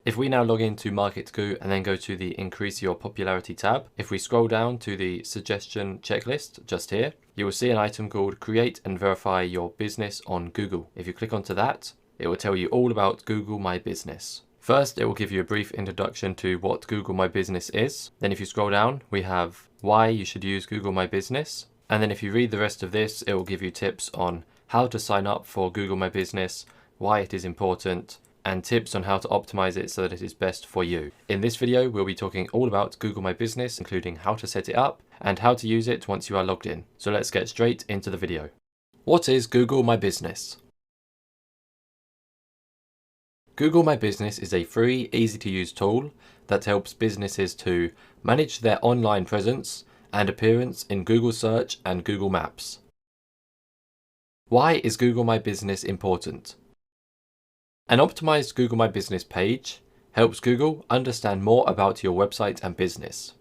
If we now log into MarketGoo and then go to the Increase Your Popularity tab, if we scroll down to the suggestion checklist just here, you will see an item called Create and Verify Your Business on Google. If you click onto that, it will tell you all about Google My Business. First, it will give you a brief introduction to what Google My Business is. Then if you scroll down, we have why you should use Google My Business. And then if you read the rest of this, it will give you tips on how to sign up for Google My Business, why it is important, and tips on how to optimize it so that it is best for you. In this video, we'll be talking all about Google My Business, including how to set it up and how to use it once you are logged in. So let's get straight into the video. What is Google My Business? Google My Business is a free, easy to use tool that helps businesses to manage their online presence and appearance in Google Search and Google Maps. Why is Google My Business important? An optimized Google My Business page helps Google understand more about your website and business.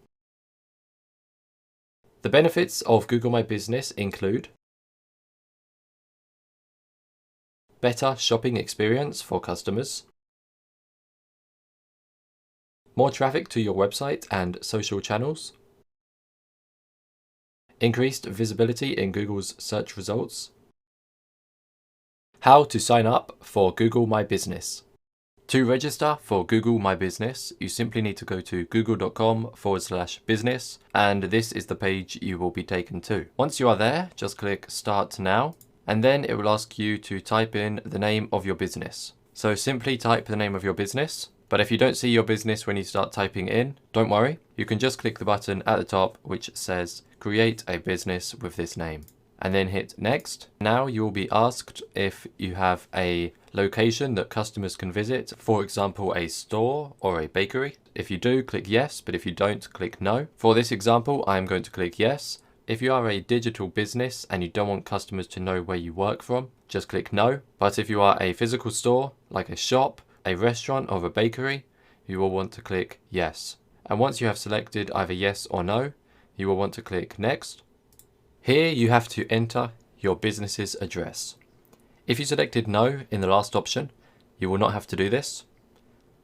The benefits of Google My Business include better shopping experience for customers, more traffic to your website and social channels, increased visibility in Google's search results. How to sign up for Google My Business. To register for Google My Business, you simply need to go to google.com/business, and this is the page you will be taken to. Once you are there, just click Start Now, and then it will ask you to type in the name of your business. So simply type the name of your business, but if you don't see your business when you start typing in, don't worry, you can just click the button at the top which says Create a Business with this name, and then hit Next. Now you will be asked if you have a location that customers can visit, for example a store or a bakery. If you do, click Yes, but if you don't, click No. For this example, I am going to click Yes. If you are a digital business and you don't want customers to know where you work from, just click No. But if you are a physical store, like a shop, a restaurant or a bakery, you will want to click Yes. And once you have selected either Yes or No, you will want to click Next. Here you have to enter your business's address. If you selected No in the last option, you will not have to do this.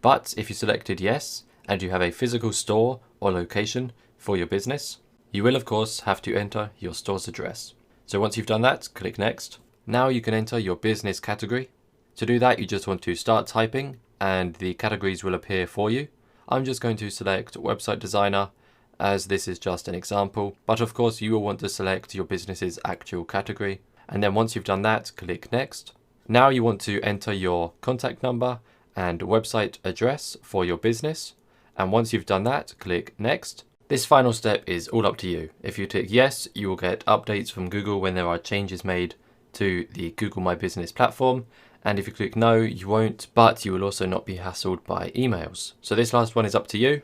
But if you selected Yes and you have a physical store or location for your business, you will of course have to enter your store's address. So once you've done that, click Next. Now you can enter your business category. To do that, you just want to start typing and the categories will appear for you. I'm just going to select website designer, as this is just an example, but of course you will want to select your business's actual category. And then once you've done that, click Next. Now you want to enter your contact number and website address for your business. And once you've done that, click Next. This final step is all up to you. If you tick Yes, you will get updates from Google when there are changes made to the Google My Business platform. And if you click No, you won't, but you will also not be hassled by emails. So this last one is up to you,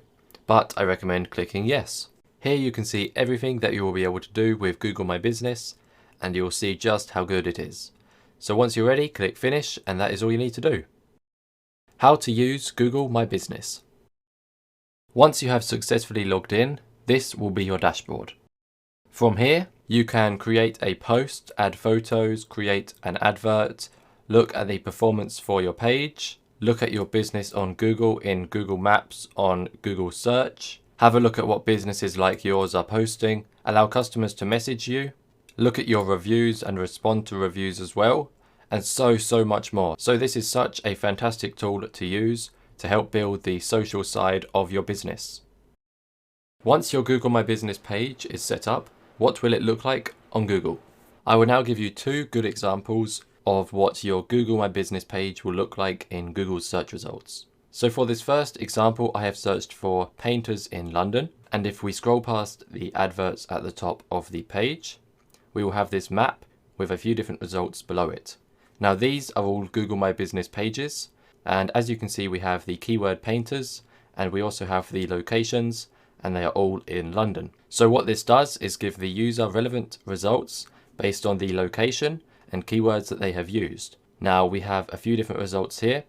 but I recommend clicking Yes. Here you can see everything that you will be able to do with Google My Business, and you will see just how good it is. So once you're ready, click Finish, and that is all you need to do. How to use Google My Business. Once you have successfully logged in, this will be your dashboard. From here, you can create a post, add photos, create an advert, look at the performance for your page, look at your business on Google in Google Maps, on Google Search, have a look at what businesses like yours are posting, allow customers to message you, look at your reviews and respond to reviews as well, and so much more. So this is such a fantastic tool to use to help build the social side of your business. Once your Google My Business page is set up, what will it look like on Google? I will now give you two good examples of what your Google My Business page will look like in Google's search results. So for this first example, I have searched for painters in London, and if we scroll past the adverts at the top of the page, we will have this map with a few different results below it. Now these are all Google My Business pages, and as you can see we have the keyword painters, and we also have the locations, and they are all in London. So what this does is give the user relevant results based on the location and keywords that they have used. Now we have a few different results here.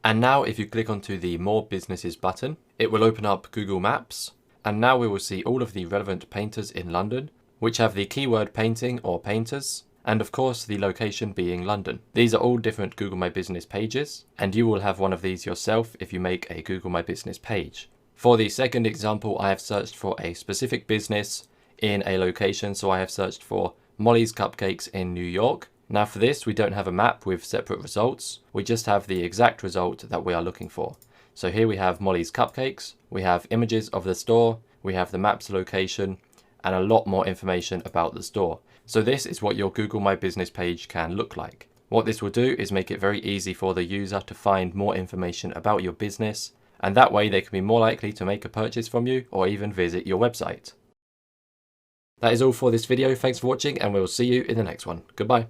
And now if you click onto the More Businesses button, it will open up Google Maps. And now we will see all of the relevant painters in London, which have the keyword painting or painters. and of course the location being London. These are all different Google My Business pages, and you will have one of these yourself if you make a Google My Business page. For the second example, I have searched for a specific business in a location, so I have searched for Molly's Cupcakes in New York. Now for this, we don't have a map with separate results, we just have the exact result that we are looking for. So here we have Molly's Cupcakes, we have images of the store, we have the map's location, and a lot more information about the store. So this is what your Google My Business page can look like. What this will do is make it very easy for the user to find more information about your business, and that way they can be more likely to make a purchase from you or even visit your website. That is all for this video. Thanks for watching, and we'll see you in the next one. Goodbye.